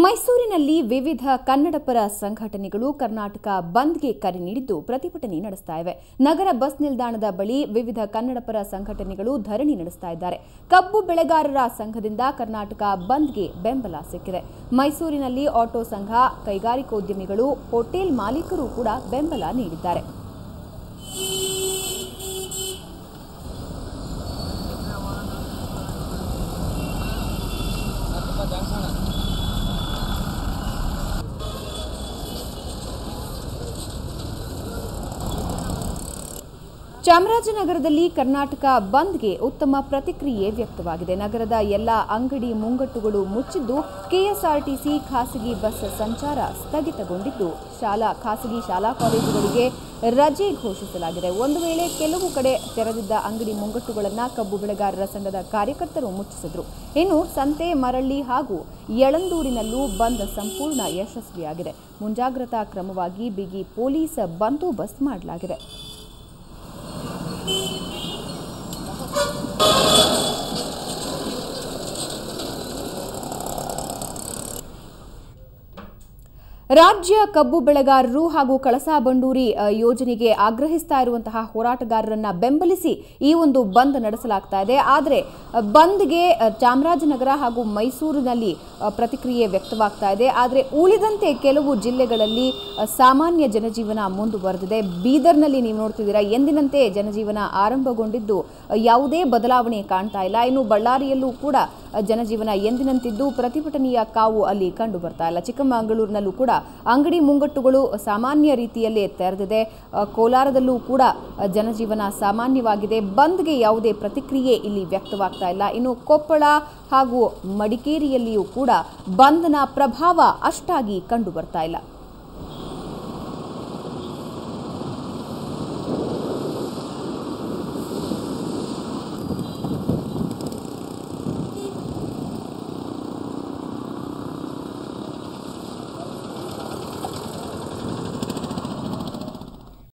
ಮೈಸೂರಿನಲ್ಲಿ ವಿವಿಧ ಕನ್ನಡಪರ ಸಂಘಟನೆಗಳು ಕರ್ನಾಟಕ ಬಂದ್ಗೆ ಕರೆ ನೀಡಿದ್ದು ಪ್ರತಿಭಟನೆ ನಡೆಸ್ತಾ ಇವೆ. ನಗರ ಬಸ್ ನಿಲ್ದಾಣದ ಬಳಿ ವಿವಿಧ ಕನ್ನಡಪರ ಸಂಘಟನೆಗಳು ಧರಣಿ ನಡೆಸ್ತಾ ಇದ್ದಾರೆ. ಕಬ್ಬು ಬೆಳೆಗಾರರ ಸಂಘದಿಂದ ಕರ್ನಾಟಕ ಬಂದ್ಗೆ ಬೆಂಬಲ ಸಿಕ್ಕಿದೆ. ಮೈಸೂರಿನಲ್ಲಿ ಆಟೋ ಸಂಘ, ಕೈಗಾರಿಕೋದ್ಯಮಿಗಳು, ಹೋಟೆಲ್ ಮಾಲೀಕರು ಕೂಡ ಬೆಂಬಲ ನೀಡಿದ್ದಾರೆ. ಚಾಮರಾಜನಗರದಲ್ಲಿ ಕರ್ನಾಟಕ ಬಂದ್ಗೆ ಉತ್ತಮ ಪ್ರತಿಕ್ರಿಯೆ ವ್ಯಕ್ತವಾಗಿದೆ. ನಗರದ ಎಲ್ಲ ಅಂಗಡಿ ಮುಂಗಟ್ಟುಗಳು ಮುಚ್ಚಿದ್ದು, ಕೆಎಸ್ಆರ್ಟಿಸಿ ಖಾಸಗಿ ಬಸ್ ಸಂಚಾರ ಸ್ಥಗಿತಗೊಂಡಿದ್ದು, ಖಾಸಗಿ ಶಾಲಾ ಕಾಲೇಜುಗಳಿಗೆ ರಜೆ ಘೋಷಿಸಲಾಗಿದೆ. ಒಂದು ವೇಳೆ ಕೆಲವು ಕಡೆ ತೆರೆದಿದ್ದ ಅಂಗಡಿ ಮುಂಗಟ್ಟುಗಳನ್ನು ಕಬ್ಬು ಬೆಳೆಗಾರರ ಸಂಘದ ಕಾರ್ಯಕರ್ತರು ಮುಚ್ಚಿಸಿದ್ರು. ಇನ್ನು ಸಂತೆ, ಮರಳ್ಳಿ ಹಾಗೂ ಯಳಂದೂರಿನಲ್ಲೂ ಬಂದ್ ಸಂಪೂರ್ಣ ಯಶಸ್ವಿಯಾಗಿದೆ. ಮುಂಜಾಗ್ರತಾ ಕ್ರಮವಾಗಿ ಬಿಗಿ ಪೊಲೀಸ್ ಬಂದೋಬಸ್ತ್ ಮಾಡಲಾಗಿದೆ. ರಾಜ್ಯ ಕಬ್ಬು ಬೆಳೆಗಾರರು ಹಾಗೂ ಕಳಸಾ ಬಂಡೂರಿ ಯೋಜನೆಗೆ ಆಗ್ರಹಿಸ್ತಾ ಇರುವಂತಹ ಹೋರಾಟಗಾರರನ್ನ ಬೆಂಬಲಿಸಿ ಈ ಒಂದು ಬಂದ್ ನಡೆಸಲಾಗ್ತಾ ಇದೆ. ಆದರೆ ಬಂದ್ಗೆ ಚಾಮರಾಜನಗರ ಹಾಗೂ ಮೈಸೂರಿನಲ್ಲಿ ಪ್ರತಿಕ್ರಿಯೆ ವ್ಯಕ್ತವಾಗ್ತಾ ಇದೆ. ಆದರೆ ಉಳಿದಂತೆ ಕೆಲವು ಜಿಲ್ಲೆಗಳಲ್ಲಿ ಸಾಮಾನ್ಯ ಜನಜೀವನ ಮುಂದುವರೆದಿದೆ. ಬೀದರ್ನಲ್ಲಿ ನೀವು ನೋಡ್ತಿದ್ದೀರಾ, ಎಂದಿನಂತೆ ಜನಜೀವನ ಆರಂಭಗೊಂಡಿದ್ದು ಯಾವುದೇ ಬದಲಾವಣೆ ಕಾಣ್ತಾ ಇಲ್ಲ. ಇನ್ನು ಬಳ್ಳಾರಿಯಲ್ಲೂ ಕೂಡ ಜನಜೀವನ ಎಂದಿನಂತಿದ್ದು ಪ್ರತಿಭಟನೆಯ ಕಾವು ಅಲ್ಲಿ ಕಂಡು ಬರ್ತಾ ಇಲ್ಲ. ಚಿಕ್ಕಮಗಳೂರಿನಲ್ಲೂ ಕೂಡ ಅಂಗಡಿ ಮುಂಗಟ್ಟುಗಳು ಸಾಮಾನ್ಯ ರೀತಿಯಲ್ಲೇ ತೆರೆದಿದೆ. ಕೋಲಾರದಲ್ಲೂ ಕೂಡ ಜನಜೀವನ ಸಾಮಾನ್ಯವಾಗಿದೆ. ಬಂದ್ಗೆ ಯಾವುದೇ ಪ್ರತಿಕ್ರಿಯೆ ಇಲ್ಲಿ ವ್ಯಕ್ತವಾಗ್ತಾ ಇಲ್ಲ. ಇನ್ನು ಕೊಪ್ಪಳ ಹಾಗೂ ಮಡಿಕೇರಿಯಲ್ಲಿಯೂ ಕೂಡ ಬಂದ್ನ ಪ್ರಭಾವ ಅಷ್ಟಾಗಿ ಕಂಡು ಬರ್ತಾ ಇಲ್ಲ.